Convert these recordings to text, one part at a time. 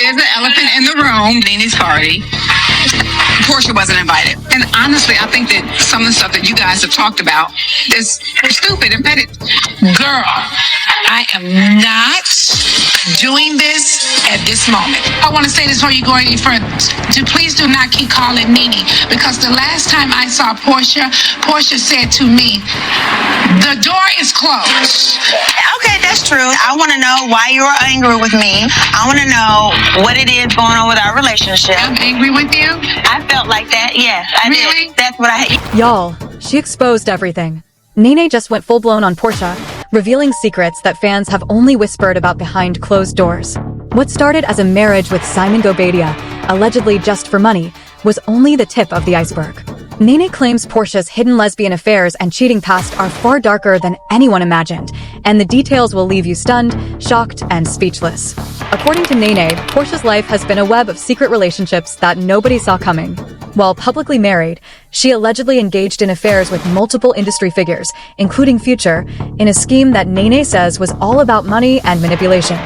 there's an elephant in the room. Nene's party. Porsha wasn't invited. And honestly, I think that some of the stuff that you guys have talked about is stupid and petty. Girl, I am not doing this at this moment. I want to say this before you go any further. Please do not keep calling Nene, because the last time I saw Porsha said to me, the door is closed. Okay, that's true. I want to know why you are angry with me. I want to know what it is going on with our relationship. I'm angry with you? I felt like that, yes. I Really? did. That's what I... Y'all, she exposed everything. Nene just went full-blown on Porsha, revealing secrets that fans have only whispered about behind closed doors. What started as a marriage with Simon Gobadia, allegedly just for money, was only the tip of the iceberg. Nene claims Porsha's hidden lesbian affairs and cheating past are far darker than anyone imagined, and the details will leave you stunned, shocked, and speechless. According to Nene, Porsha's life has been a web of secret relationships that nobody saw coming. While publicly married, she allegedly engaged in affairs with multiple industry figures, including Future, in a scheme that Nene says was all about money and manipulation.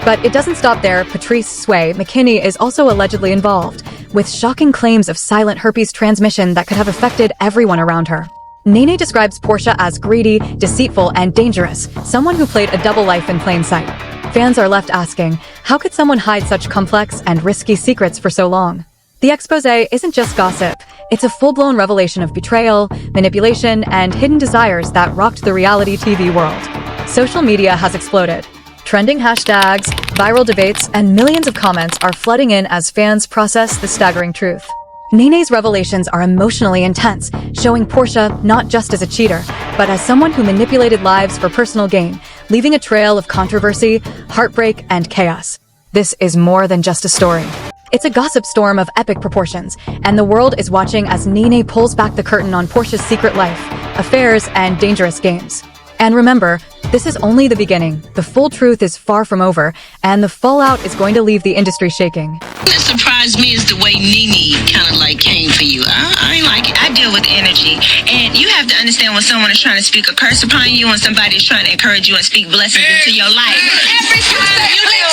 But it doesn't stop there. Patrice Sway McKinney is also allegedly involved, with shocking claims of silent herpes transmission that could have affected everyone around her. Nene describes Porsha as greedy, deceitful, and dangerous, someone who played a double life in plain sight. Fans are left asking, how could someone hide such complex and risky secrets for so long? The exposé isn't just gossip, it's a full-blown revelation of betrayal, manipulation, and hidden desires that rocked the reality TV world. Social media has exploded. Trending hashtags, viral debates, and millions of comments are flooding in as fans process the staggering truth. Nene's revelations are emotionally intense, showing Porsha not just as a cheater, but as someone who manipulated lives for personal gain, leaving a trail of controversy, heartbreak, and chaos. This is more than just a story. It's a gossip storm of epic proportions, and the world is watching as Nene pulls back the curtain on Porsha's secret life, affairs, and dangerous games. And remember, this is only the beginning. The full truth is far from over, and the fallout is going to leave the industry shaking. What surprised me is the way Nene kind of like came for you. I ain't like it. I deal with energy, and you have to understand when someone is trying to speak a curse upon you and somebody is trying to encourage you and speak blessings into your life. Every time you do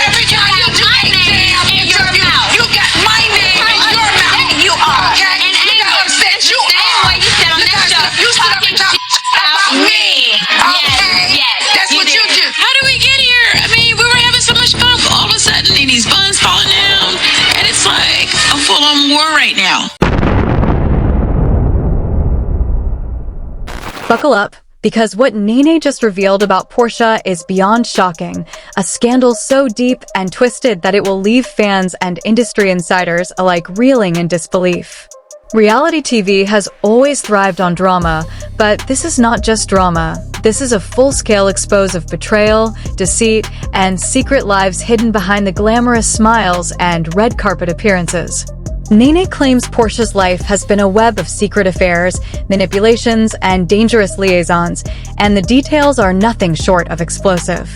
every time you do a damn interview, you got my name in your mouth. You are. Okay? And you got upset. You are. you sit on this show. You stood up and talked about me. Okay? Yes, That's what you do. How do we get here? I mean, we were having so much fun. All of a sudden, Nene's buns falling down, and it's like a full-on war right now. Buckle up, because what Nene just revealed about Porsha is beyond shocking, a scandal so deep and twisted that it will leave fans and industry insiders alike reeling in disbelief. Reality TV has always thrived on drama, but this is not just drama. This is a full-scale expose of betrayal, deceit, and secret lives hidden behind the glamorous smiles and red carpet appearances. Nene claims Porsha's life has been a web of secret affairs, manipulations, and dangerous liaisons, and the details are nothing short of explosive.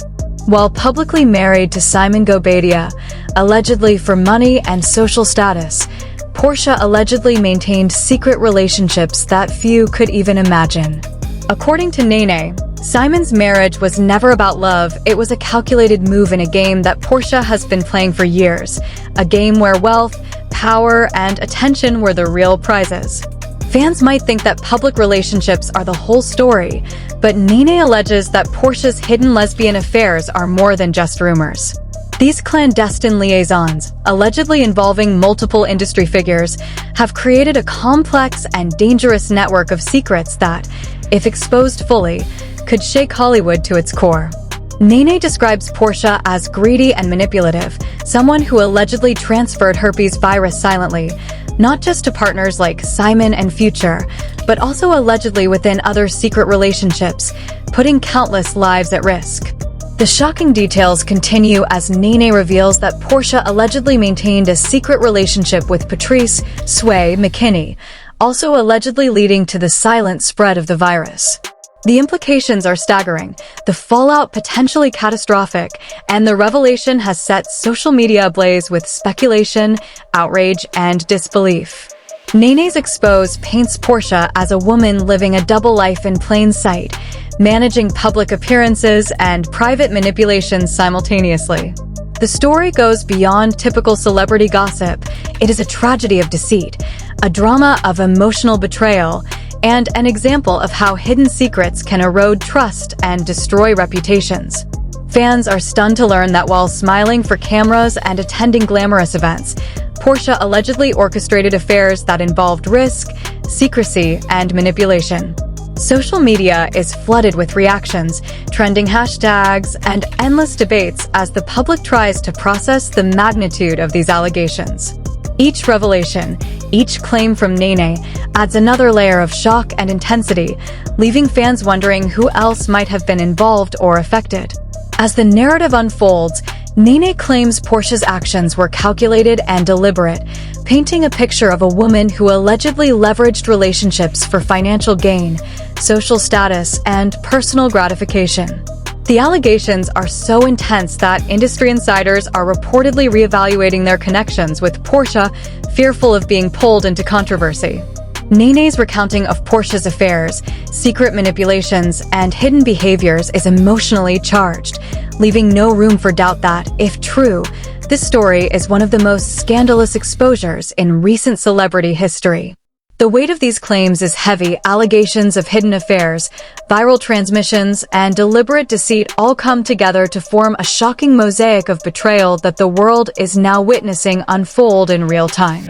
While publicly married to Simon Gobadia, allegedly for money and social status, Porsha allegedly maintained secret relationships that few could even imagine. According to Nene, Simon's marriage was never about love, it was a calculated move in a game that Porsha has been playing for years, a game where wealth, power, and attention were the real prizes. Fans might think that public relationships are the whole story, but Nene alleges that Porsha's hidden lesbian affairs are more than just rumors. These clandestine liaisons, allegedly involving multiple industry figures, have created a complex and dangerous network of secrets that, if exposed fully, could shake Hollywood to its core. Nene describes Porsha as greedy and manipulative, someone who allegedly transferred herpes virus silently, not just to partners like Simon and Future, but also allegedly within other secret relationships, putting countless lives at risk. The shocking details continue as Nene reveals that Porsha allegedly maintained a secret relationship with Patrice Sway McKinney, also allegedly leading to the silent spread of the virus. The implications are staggering, the fallout potentially catastrophic, and the revelation has set social media ablaze with speculation, outrage, and disbelief. Nene's expose paints Porsha as a woman living a double life in plain sight, managing public appearances and private manipulations simultaneously. The story goes beyond typical celebrity gossip. It is a tragedy of deceit, a drama of emotional betrayal, and an example of how hidden secrets can erode trust and destroy reputations. Fans are stunned to learn that while smiling for cameras and attending glamorous events, Porsha allegedly orchestrated affairs that involved risk, secrecy, and manipulation. Social media is flooded with reactions, trending hashtags, and endless debates as the public tries to process the magnitude of these allegations. Each revelation, each claim from Nene, adds another layer of shock and intensity, leaving fans wondering who else might have been involved or affected. As the narrative unfolds, Nene claims Porsha's actions were calculated and deliberate, painting a picture of a woman who allegedly leveraged relationships for financial gain, social status, and personal gratification. The allegations are so intense that industry insiders are reportedly reevaluating their connections with Porsha, fearful of being pulled into controversy. Nene's recounting of Porsha's affairs, secret manipulations, and hidden behaviors is emotionally charged, leaving no room for doubt that, if true, this story is one of the most scandalous exposures in recent celebrity history. The weight of these claims is heavy. Allegations of hidden affairs, viral transmissions, and deliberate deceit all come together to form a shocking mosaic of betrayal that the world is now witnessing unfold in real time.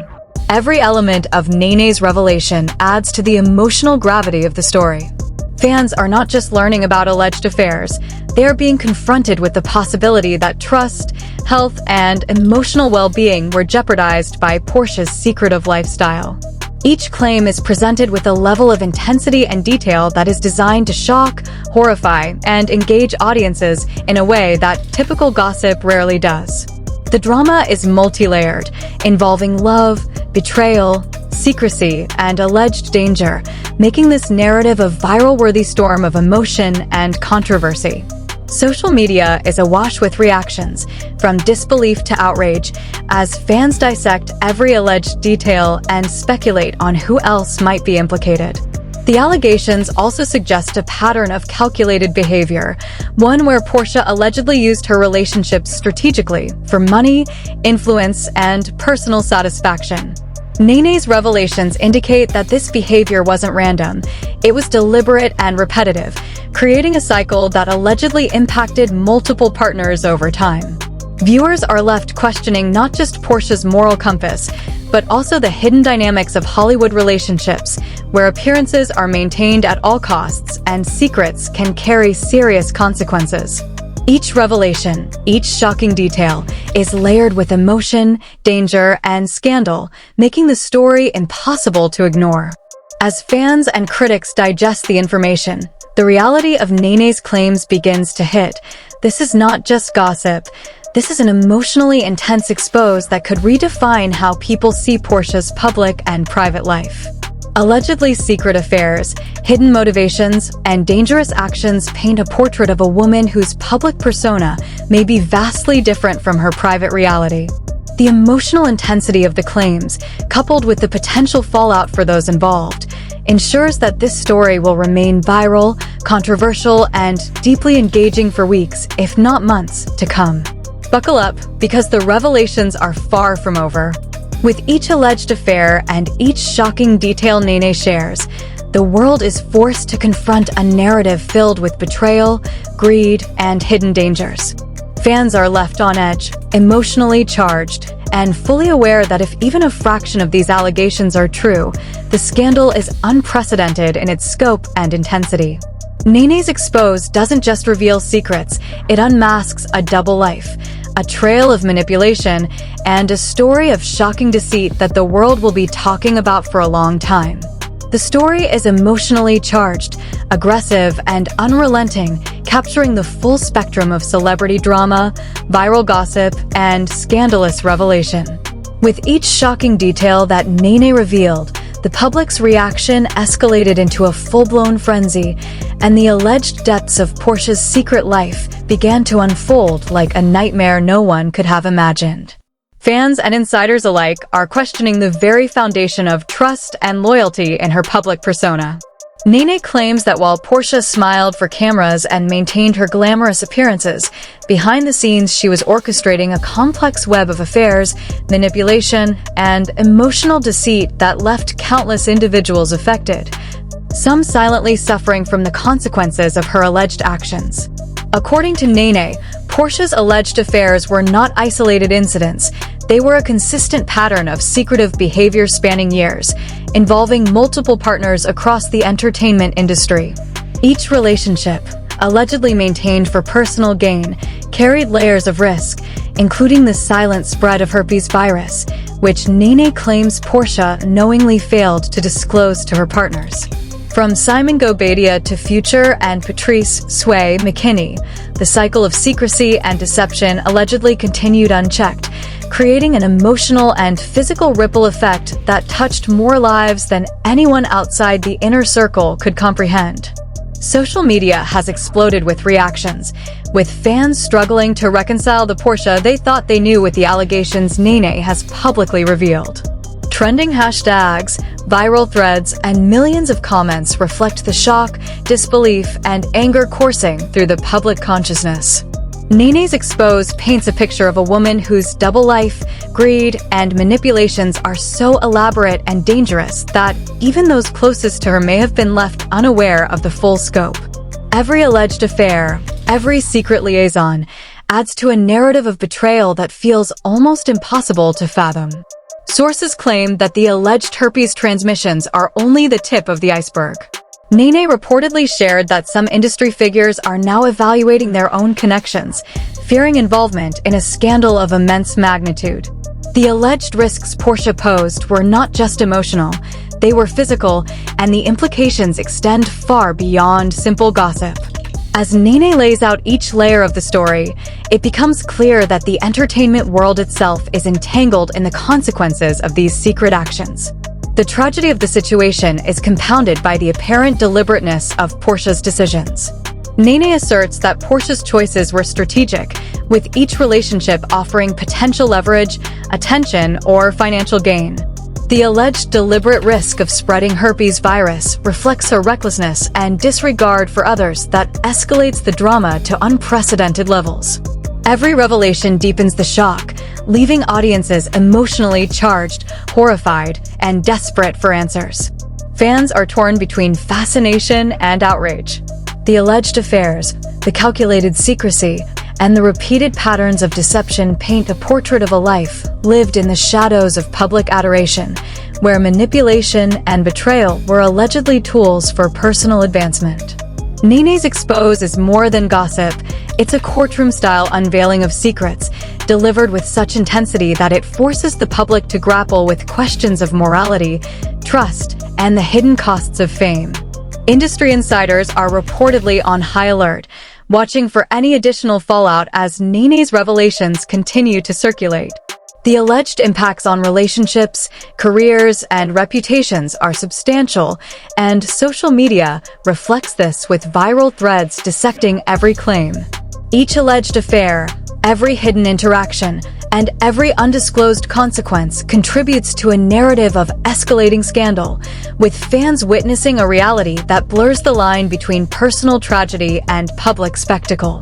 Every element of Nene's revelation adds to the emotional gravity of the story. Fans are not just learning about alleged affairs, they are being confronted with the possibility that trust, health, and emotional well-being were jeopardized by Porsha's secretive lifestyle. Each claim is presented with a level of intensity and detail that is designed to shock, horrify, and engage audiences in a way that typical gossip rarely does. The drama is multi-layered, involving love, betrayal, secrecy, and alleged danger, making this narrative a viral-worthy storm of emotion and controversy. Social media is awash with reactions, from disbelief to outrage, as fans dissect every alleged detail and speculate on who else might be implicated. The allegations also suggest a pattern of calculated behavior, one where Porsha allegedly used her relationships strategically for money, influence, and personal satisfaction. Nene's revelations indicate that this behavior wasn't random. It was deliberate and repetitive, creating a cycle that allegedly impacted multiple partners over time. Viewers are left questioning not just Porsha's moral compass, but also the hidden dynamics of Hollywood relationships, where appearances are maintained at all costs and secrets can carry serious consequences. Each revelation, each shocking detail, is layered with emotion, danger, and scandal, making the story impossible to ignore. As fans and critics digest the information, the reality of Nene's claims begins to hit. This is not just gossip. This is an emotionally intense expose that could redefine how people see Porsha's public and private life. Allegedly secret affairs, hidden motivations, and dangerous actions paint a portrait of a woman whose public persona may be vastly different from her private reality. The emotional intensity of the claims, coupled with the potential fallout for those involved, ensures that this story will remain viral, controversial, and deeply engaging for weeks, if not months, to come. Buckle up, because the revelations are far from over. With each alleged affair and each shocking detail Nene shares, the world is forced to confront a narrative filled with betrayal, greed, and hidden dangers. Fans are left on edge, emotionally charged, and fully aware that if even a fraction of these allegations are true, the scandal is unprecedented in its scope and intensity. Nene's expose doesn't just reveal secrets, it unmasks a double life, a trail of manipulation, and a story of shocking deceit that the world will be talking about for a long time. The story is emotionally charged, aggressive, and unrelenting, capturing the full spectrum of celebrity drama, viral gossip, and scandalous revelation. With each shocking detail that Nene revealed, the public's reaction escalated into a full-blown frenzy, and the alleged depths of Porsha's secret life began to unfold like a nightmare no one could have imagined. Fans and insiders alike are questioning the very foundation of trust and loyalty in her public persona. Nene claims that while Porsha smiled for cameras and maintained her glamorous appearances, behind the scenes she was orchestrating a complex web of affairs, manipulation, and emotional deceit that left countless individuals affected, some silently suffering from the consequences of her alleged actions. According to Nene, Porsha's alleged affairs were not isolated incidents. They were a consistent pattern of secretive behavior spanning years, involving multiple partners across the entertainment industry. Each relationship, allegedly maintained for personal gain, carried layers of risk, including the silent spread of herpes virus, which Nene claims Porsha knowingly failed to disclose to her partners. From Simon Gobadia to Future and Patrice Sway McKinney, the cycle of secrecy and deception allegedly continued unchecked, creating an emotional and physical ripple effect that touched more lives than anyone outside the inner circle could comprehend. Social media has exploded with reactions, with fans struggling to reconcile the Porsha they thought they knew with the allegations Nene has publicly revealed. Trending hashtags, viral threads, and millions of comments reflect the shock, disbelief, and anger coursing through the public consciousness. Nene's expose paints a picture of a woman whose double life, greed, and manipulations are so elaborate and dangerous that even those closest to her may have been left unaware of the full scope. Every alleged affair, every secret liaison, adds to a narrative of betrayal that feels almost impossible to fathom. Sources claim that the alleged herpes transmissions are only the tip of the iceberg. Nene reportedly shared that some industry figures are now evaluating their own connections, fearing involvement in a scandal of immense magnitude. The alleged risks Porsha posed were not just emotional, they were physical, and the implications extend far beyond simple gossip. As Nene lays out each layer of the story, it becomes clear that the entertainment world itself is entangled in the consequences of these secret actions. The tragedy of the situation is compounded by the apparent deliberateness of Porsha's decisions. Nene asserts that Porsha's choices were strategic, with each relationship offering potential leverage, attention, or financial gain. The alleged deliberate risk of spreading herpes virus reflects her recklessness and disregard for others that escalates the drama to unprecedented levels. Every revelation deepens the shock, leaving audiences emotionally charged, horrified, and desperate for answers. Fans are torn between fascination and outrage. The alleged affairs, the calculated secrecy, and the repeated patterns of deception paint a portrait of a life lived in the shadows of public adoration, where manipulation and betrayal were allegedly tools for personal advancement. Nene's expose is more than gossip, it's a courtroom-style unveiling of secrets, delivered with such intensity that it forces the public to grapple with questions of morality, trust, and the hidden costs of fame. Industry insiders are reportedly on high alert, watching for any additional fallout as Nene's revelations continue to circulate. The alleged impacts on relationships, careers, and reputations are substantial, and social media reflects this with viral threads dissecting every claim. Each alleged affair, every hidden interaction, and every undisclosed consequence contributes to a narrative of escalating scandal, with fans witnessing a reality that blurs the line between personal tragedy and public spectacle.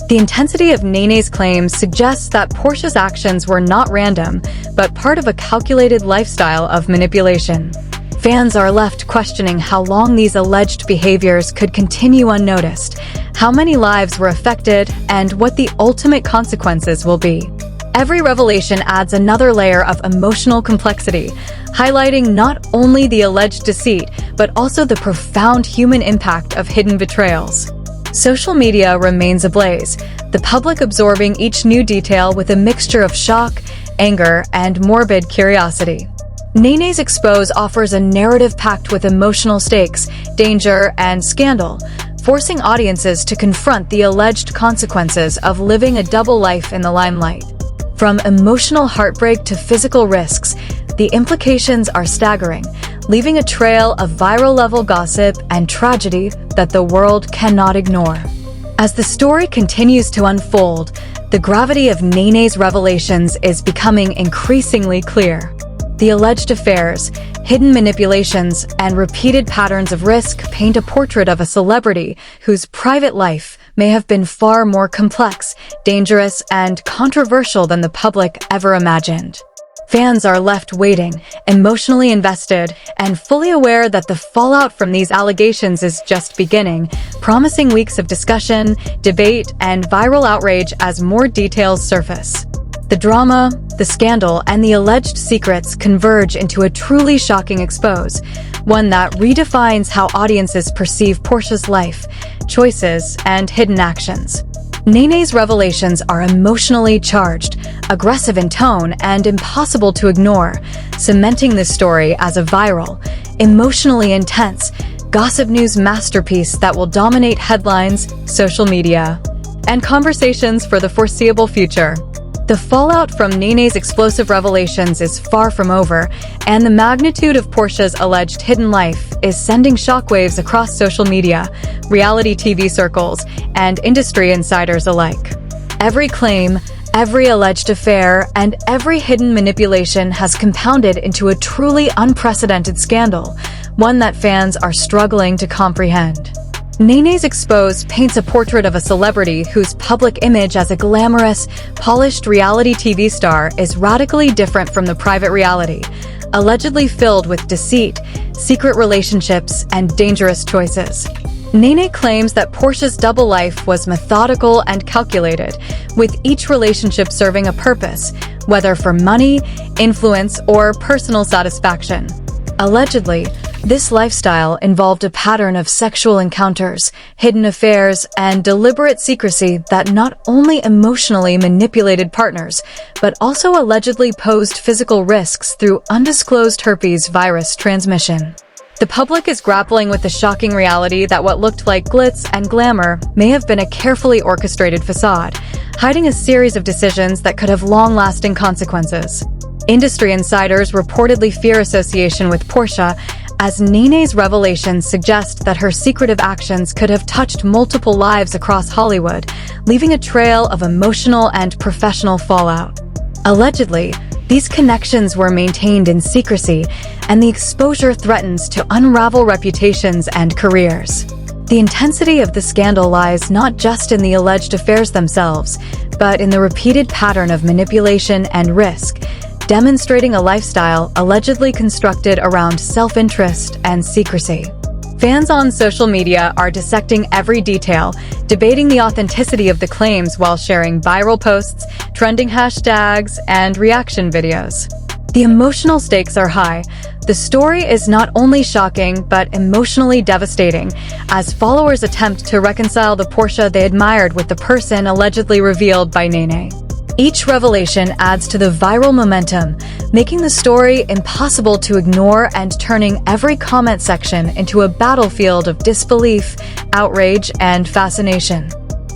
The intensity of Nene's claims suggests that Porsha's actions were not random, but part of a calculated lifestyle of manipulation. Fans are left questioning how long these alleged behaviors could continue unnoticed, how many lives were affected, and what the ultimate consequences will be. Every revelation adds another layer of emotional complexity, highlighting not only the alleged deceit, but also the profound human impact of hidden betrayals. Social media remains ablaze, the public absorbing each new detail with a mixture of shock, anger, and morbid curiosity. Nene's expose offers a narrative packed with emotional stakes, danger, and scandal, forcing audiences to confront the alleged consequences of living a double life in the limelight. From emotional heartbreak to physical risks, the implications are staggering, leaving a trail of viral-level gossip and tragedy that the world cannot ignore. As the story continues to unfold, the gravity of Nene's revelations is becoming increasingly clear. The alleged affairs, Hidden manipulations and repeated patterns of risk paint a portrait of a celebrity whose private life may have been far more complex, dangerous, and controversial than the public ever imagined. Fans are left waiting, emotionally invested, and fully aware that the fallout from these allegations is just beginning, promising weeks of discussion, debate, and viral outrage as more details surface. The drama, the scandal, and the alleged secrets converge into a truly shocking expose, one that redefines how audiences perceive Porsha's life, choices, and hidden actions. Nene's revelations are emotionally charged, aggressive in tone, and impossible to ignore, cementing this story as a viral, emotionally intense, gossip news masterpiece that will dominate headlines, social media, and conversations for the foreseeable future. The fallout from Nene's explosive revelations is far from over, and the magnitude of Porsha's alleged hidden life is sending shockwaves across social media, reality TV circles, and industry insiders alike. Every claim, every alleged affair, and every hidden manipulation has compounded into a truly unprecedented scandal, one that fans are struggling to comprehend. Nene's Expose paints a portrait of a celebrity whose public image as a glamorous, polished reality TV star is radically different from the private reality, allegedly filled with deceit, secret relationships, and dangerous choices. Nene claims that Porsha's double life was methodical and calculated, with each relationship serving a purpose, whether for money, influence, or personal satisfaction. Allegedly, this lifestyle involved a pattern of sexual encounters, hidden affairs, and deliberate secrecy that not only emotionally manipulated partners, but also allegedly posed physical risks through undisclosed herpes virus transmission. The public is grappling with the shocking reality that what looked like glitz and glamour may have been a carefully orchestrated facade, hiding a series of decisions that could have long-lasting consequences. Industry insiders reportedly fear association with Porsha, as Nene's revelations suggest that her secretive actions could have touched multiple lives across Hollywood, leaving a trail of emotional and professional fallout. Allegedly, these connections were maintained in secrecy, and the exposure threatens to unravel reputations and careers. The intensity of the scandal lies not just in the alleged affairs themselves, but in the repeated pattern of manipulation and risk, demonstrating a lifestyle allegedly constructed around self-interest and secrecy. Fans on social media are dissecting every detail, debating the authenticity of the claims while sharing viral posts, trending hashtags, and reaction videos. The emotional stakes are high. The story is not only shocking, but emotionally devastating, as followers attempt to reconcile the Porsha they admired with the person allegedly revealed by Nene. Each revelation adds to the viral momentum, making the story impossible to ignore and turning every comment section into a battlefield of disbelief, outrage, and fascination.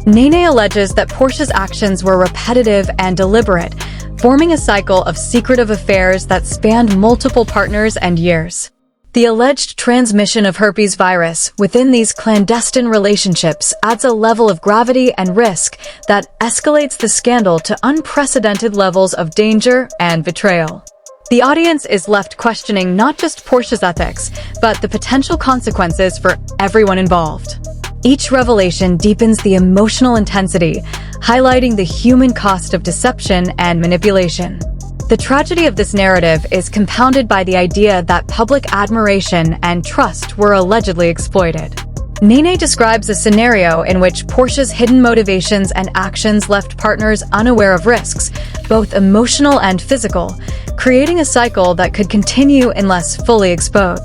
Nene alleges that Porsha's actions were repetitive and deliberate, forming a cycle of secretive affairs that spanned multiple partners and years. The alleged transmission of herpes virus within these clandestine relationships adds a level of gravity and risk that escalates the scandal to unprecedented levels of danger and betrayal. The audience is left questioning not just Porsha's ethics, but the potential consequences for everyone involved. Each revelation deepens the emotional intensity, highlighting the human cost of deception and manipulation. The tragedy of this narrative is compounded by the idea that public admiration and trust were allegedly exploited. Nene describes a scenario in which Porsha's hidden motivations and actions left partners unaware of risks, both emotional and physical, creating a cycle that could continue unless fully exposed.